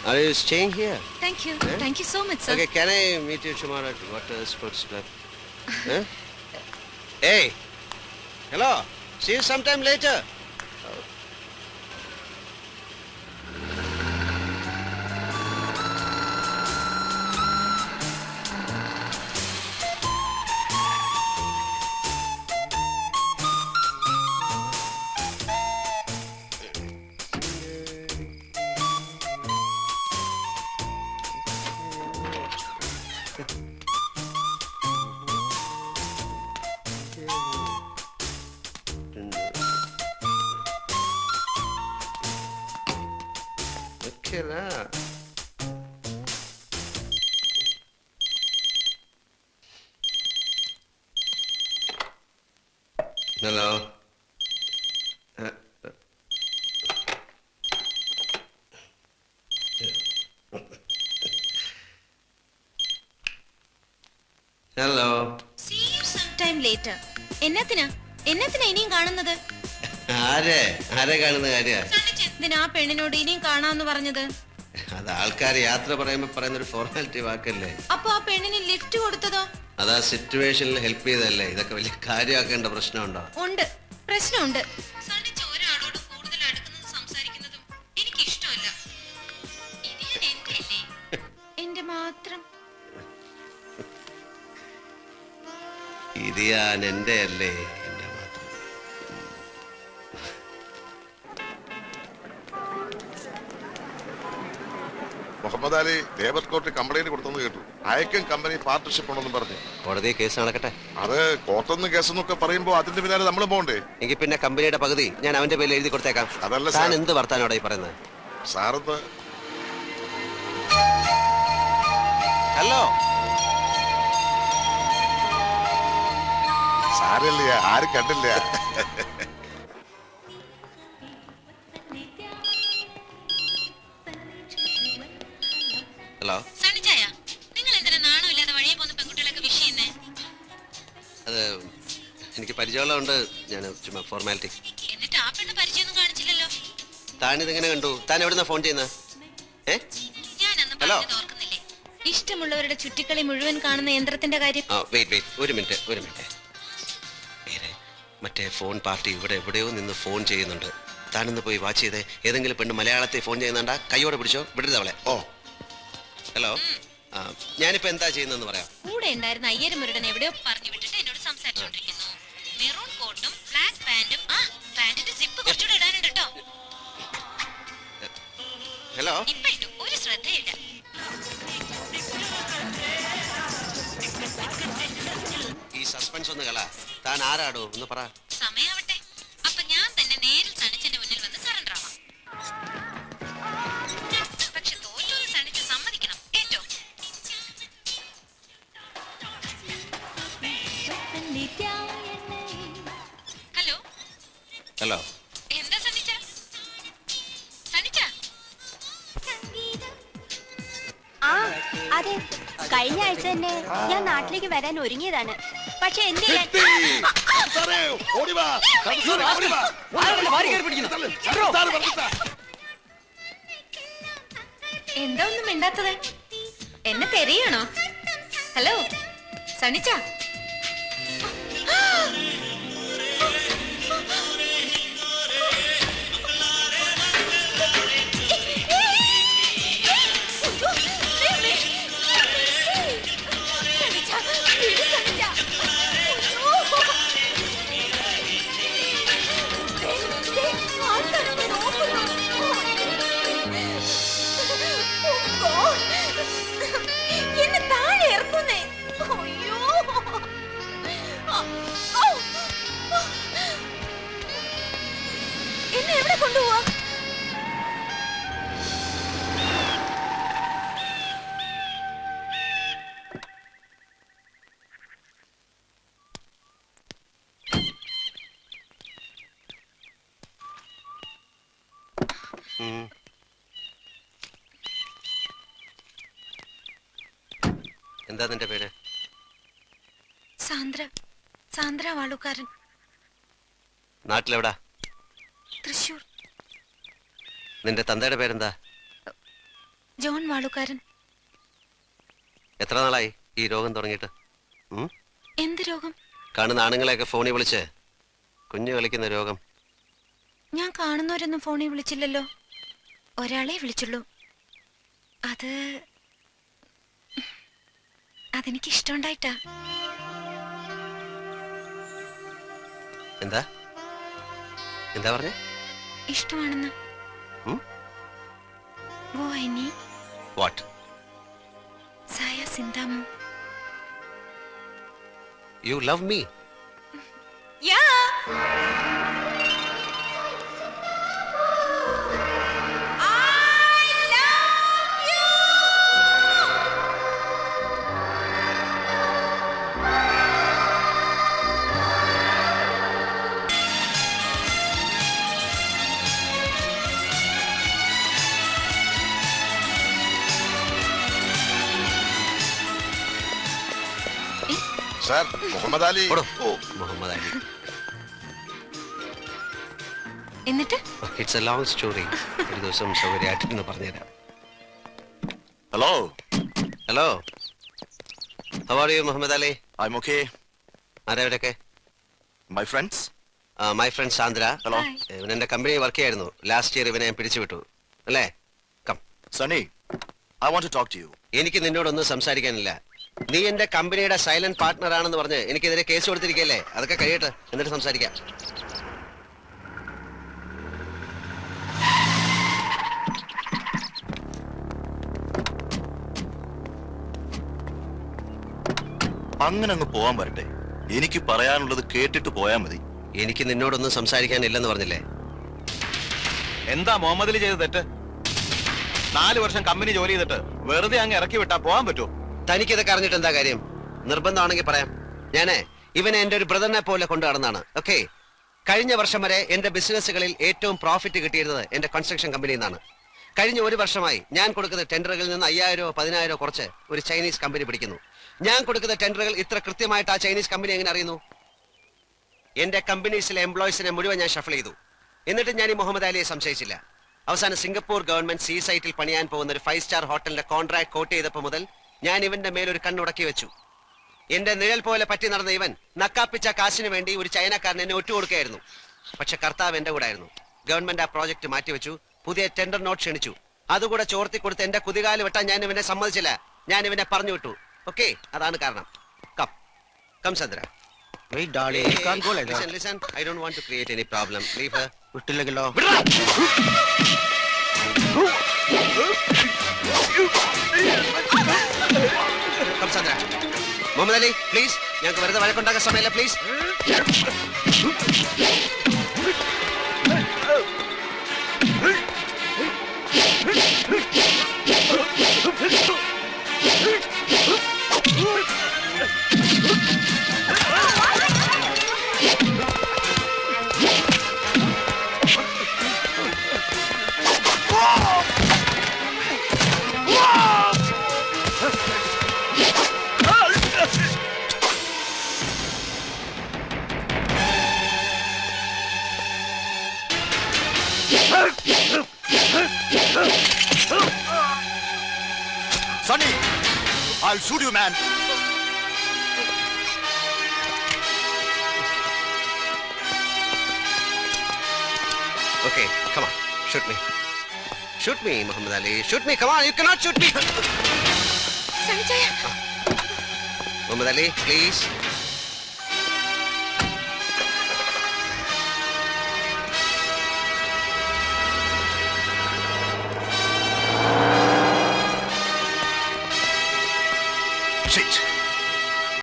Are you staying here? Thank you. Thank you so much, sir. Okay, can I meet you tomorrow at Water Sports Club? Huh? Hey! Hello! See you sometime later. Hello. Hello. See you sometime later. എന്നത്തിനാ ഇനിയും കാണുന്നത്? ആരെ കാണുന്ന കാര്യ? എന്തിനാ ആ പെണ്ണിനോട് ഇനിയും കാണാന്ന് പറഞ്ഞത്? അത് ആൾക്കാർ യാത്ര പറയുമ്പോ പറയുന്നൊരു ഫോർമാലിറ്റി വാക്കല്ലേ. അപ്പൊ ആ പെണ്ണിന് ലിഫ്റ്റ് കൊടുത്തതോ? അതാ സിറ്റുവേഷനിൽ ഹെൽപ്പ് ചെയ്തല്ലേ. ഇതൊക്കെ വലിയ കാര്യമാക്കേണ്ട പ്രശ്നമുണ്ടോ? ഉണ്ട്, പ്രശ്നമുണ്ട്. ഒരാളോട് കൂടുതൽ അടുക്കുന്നതും സംസാരിക്കുന്നതും എനിക്ക് ഇഷ്ടമല്ല. എന്റെ മാത്രം. ഇത് ഞാൻ എന്റെ അല്ലേ, എന്റെ മാത്രം. മുഹമ്മദ് അലി ലേബർ കോർട്ടിൽ കംപ്ലൈന്റ് കൊടുത്തെന്ന് കേട്ടു. അയക്കും കമ്പനി പാർട്ണർഷിപ്പ് ഉണ്ടെന്നും പറഞ്ഞു. കോടതി കേസ് നടക്കട്ടെ. അത് കോർട്ടൊന്നും കേസെന്നൊക്കെ പറയുമ്പോ അതിന്റെ പിന്നാലെ നമ്മൾ പോകണ്ടേ? എങ്കിൽ പിന്നെ കമ്പനിയുടെ പകുതി ഞാൻ അവന്റെ പേരിൽ എഴുതി കൊടുത്തേക്കാം. അതല്ല സാർ, എന്ത് വർത്താനോടെ ഈ പറയുന്നത്? സാറെന്ന് ഹലോ സാരല്ല, ആരും കണ്ടില്ല. ഹലോ, നിങ്ങൾ എന്തിനാ നാണമില്ലാതെ വഴിയെ പോകുന്ന പെൺകുട്ടികളൊക്കെ വിഷ് ചെയ്യുന്നേ? അത് എനിക്ക് പരിചയമുള്ളതുകൊണ്ട് ഞാൻ ചുമ്മാ ഫോർമാലിറ്റി. എന്നിട്ട് ആ പെണ്ണ് പരിചയമൊന്നും കാണിച്ചില്ലല്ലോ. താനിതെങ്ങനെ കണ്ടു? താൻ എവിടുന്നാ ഫോൺ ചെയ്യുന്നത്? ഞാനൊന്നും ഓർക്കുന്നില്ലേ? ഇഷ്ടമുള്ളവരുടെ ചുറ്റിക്കളി മുഴുവൻ കാണുന്ന യന്ത്രത്തിന്റെ കാര്യം. ഒരു മിനിറ്റ്. മറ്റേ ഫോൺ പാർട്ടി ഇവിടെ എവിടെയോ നിന്ന് ഫോൺ ചെയ്യുന്നുണ്ട്. താനൊന്ന് പോയി വാച്ച് ചെയ്തേ. ഏതെങ്കിലും പെണ്ണ് മലയാളത്തെ ഫോൺ ചെയ്യുന്നുണ്ടാ കൈയോടെ പിടിച്ചോ, വിടരുത് അവളെ. ഓ ഹലോ, ഞാനിപ്പോ എന്താ ചെയ്യുന്നതെന്ന് പറയാം. കൂടെ ഉണ്ടായിരുന്ന അയ്യരും മുരുടൻ എവിടെയോ പറഞ്ഞു വിട്ടിട്ട് എന്നോട് സംസാരിച്ചോണ്ടിരിക്കുന്നു. മെറൂൺ കോട്ടും ബ്ലാക്ക് പാന്റും. ആ പാന്റിന്റെ സിപ്പ് കുറച്ചുകൂടെ ഇടാനുണ്ട് കേട്ടോ. ഹലോ, ഇപ്പൊ ഇട്ടു, ഒരു ശ്രദ്ധയില്ല. ഈ സസ്പെൻസ് ഒന്ന് കള. താൻ ആരാടോ ഒന്ന് പറ. സമയാവട്ടെ, അപ്പൊ ഞാൻ തന്നെ നേരിൽ സണിച്ചന്റെ മുന്നിൽ വന്ന് സറണ്ടർ ആവാം. പക്ഷെ തോറ്റോന്ന് സണിച്ച് സമ്മതിക്കണം. ഏറ്റോ ഹലോ ഹലോ, എന്താ സണിച്ച? അതെ, കഴിഞ്ഞ ആഴ്ച തന്നെ ഞാൻ നാട്ടിലേക്ക് വരാൻ ഒരുങ്ങിയതാണ്. പക്ഷെ എന്ത് എന്താ ഒന്നും മിണ്ടാത്തത്? എന്നെ തെരയാണോ? ഹലോ സണിച്ച, എന്നെ താഴെ ഇറക്കുന്നേ. അയ്യോ, എന്നെ എവിടെ കൊണ്ടുപോവാ? എന്താ നിന്റെ പേര്? സാന്ദ്ര വാളുകാരൻ. നാട്ടിലെവിടാ? തൃശൂർ. നിന്റെ തന്തയുടെ പേരെന്താ? ജോൺ വാളുകാരൻ. എത്ര നാളായി ഈ രോഗം തുടങ്ങിയിട്ട്? എന്ത് രോഗം? കാണുന്ന ആണുങ്ങളെയൊക്കെ ഫോണിൽ വിളിച്ച് കുഞ്ഞു കളിക്കുന്ന രോഗം. ഞാൻ കാണുന്നവരൊന്നും ഫോണിൽ വിളിച്ചില്ലല്ലോ. ഒരാളെ വിളിച്ചുള്ളൂ. അതെനിക്ക് ഇഷ്ടമുണ്ടായിട്ടാ. എന്താ എന്താ പറഞ്ഞേ? ഇഷ്ടമാണെന്ന്. वो है नी What? Saya Sindamu. You love me? Yeah. Sir, Muhammad Ali. Muhammad Ali. എന്നിട്ട് ഇറ്റ്സ് എ ലോങ് സ്റ്റോറി. ഒരു ദിവസം സൗകര്യമായിട്ടൊന്ന് പറഞ്ഞുതരാം. Hello. Hello, how are you Muhammad Ali? I'm okay. ആരവരൊക്കെ? My friends? My friend Sandra. Hello. ഇവൻ എന്റെ കമ്പനി വർക്ക് ചെയ്യായിരുന്നു. ലാസ്റ്റ് ഇയർ ഇവനെ ഞാൻ പിരിച്ചുവിട്ടു അല്ലേ? Come. Sunny, I want to talk to you. എനിക്ക് നിന്നോടൊന്നും സംസാരിക്കാനില്ല. നീ എന്റെ കമ്പനിയുടെ സൈലന്റ് പാർട്ട്ണർ ആണെന്ന് പറഞ്ഞ് എനിക്കെതിരെ കേസ് കൊടുത്തിരിക്കല്ലേ? അതൊക്കെ കഴിയട്ടെ, എന്നിട്ട് സംസാരിക്കാം. അങ്ങനെ അങ്ങ് പോവാൻ വരട്ടെ. എനിക്ക് പറയാനുള്ളത് കേട്ടിട്ട് പോയാൽ മതി. എനിക്ക് നിന്നോടൊന്നും സംസാരിക്കാനില്ലെന്ന് പറഞ്ഞില്ലേ? എന്താ മുഹമ്മദ് അലി ചെയ്ത തെറ്റ്? 4 വർഷം കമ്പനി ജോലി ചെയ്തിട്ട് വെറുതെ അങ്ങ് ഇറക്കി വിട്ടാ പോകാൻ പറ്റുമോ? തനിക്കിതൊക്കെ അറിഞ്ഞിട്ട് എന്താ കാര്യം? നിർബന്ധമാണെങ്കിൽ പറയാം. ഞാനേ ഇവനെ എന്റെ ഒരു ബ്രദറിനെ പോലെ കൊണ്ടു നടന്നാണ്. ഓക്കെ, കഴിഞ്ഞ വർഷം വരെ എന്റെ ബിസിനസ്സുകളിൽ ഏറ്റവും പ്രോഫിറ്റ് കിട്ടിയിരുന്നത് എന്റെ കൺസ്ട്രക്ഷൻ കമ്പനിയിൽ നിന്നാണ്. കഴിഞ്ഞ 1 വർഷമായി ഞാൻ കൊടുക്കുന്ന ടെൻഡറുകളിൽ നിന്ന് 5000-10,000 കുറച്ച് ഒരു ചൈനീസ് കമ്പനി പിടിക്കുന്നു. ഞാൻ കൊടുക്കുന്ന ടെൻഡറുകൾ ഇത്ര കൃത്യമായിട്ട് ആ ചൈനീസ് കമ്പനി എങ്ങനെ അറിയുന്നു? എന്റെ കമ്പനീസിലെ എംപ്ലോയീസിനെ മുഴുവൻ ഞാൻ ഷഫിൾ ചെയ്തു. എന്നിട്ട് ഞാൻ ഈ മുഹമ്മദ് അലിയെ സംശയിച്ചില്ല. അവസാനം സിംഗപ്പൂർ ഗവൺമെന്റ് സീ സൈറ്റിൽ പണിയാൻ പോകുന്ന ഒരു 5 സ്റ്റാർ ഹോട്ടലിന്റെ കോൺട്രാക്ട് കോട്ട് ചെയ്തപ്പോൾ മുതൽ ഞാൻ ഇവന്റെ മേലൊരു കണ്ണുടക്കി വെച്ചു. എന്റെ നിഴൽ പോലെ പറ്റി നടന്ന ഇവൻ നക്കാപ്പിച്ച കാശിന് വേണ്ടി ഒരു ചൈനക്കാരൻ എന്നെ ഒറ്റുകൊടുക്കുകയായിരുന്നു. പക്ഷെ കർത്താവ് എന്റെ കൂടെ ആയിരുന്നു. ഗവൺമെന്റ് ആ പ്രോജക്ട് മാറ്റിവെച്ചു. പുതിയ ടെൻഡർ നോട്ട് ക്ഷണിച്ചു. അതുകൂടെ ചോർത്തി കൊടുത്ത് എന്റെ കുതികാല് വെട്ടാൻ ഞാൻ ഇവനെ സമ്മതിച്ചില്ല. ഞാൻ ഇവനെ പറഞ്ഞു വിട്ടു. ഓക്കെ, അതാണ് കാരണം. Come come Chandra. Hey darling, you can't go like that. Listen, I don't want to create any problem. Leave her. വിട്ടില്ലെങ്കിലോ? Come Sandra. Muhammad Ali, please. ഞങ്ങൾക്ക് വെറുതെ വഴക്കുണ്ടാക്കാൻ സമയമില്ല, please. Sunny, I'll shoot you, man. Okay, come on. Shoot me. Shoot me, Muhammad Ali. Shoot me. Come on, you cannot shoot me. Sanjay. Muhammad Ali, please.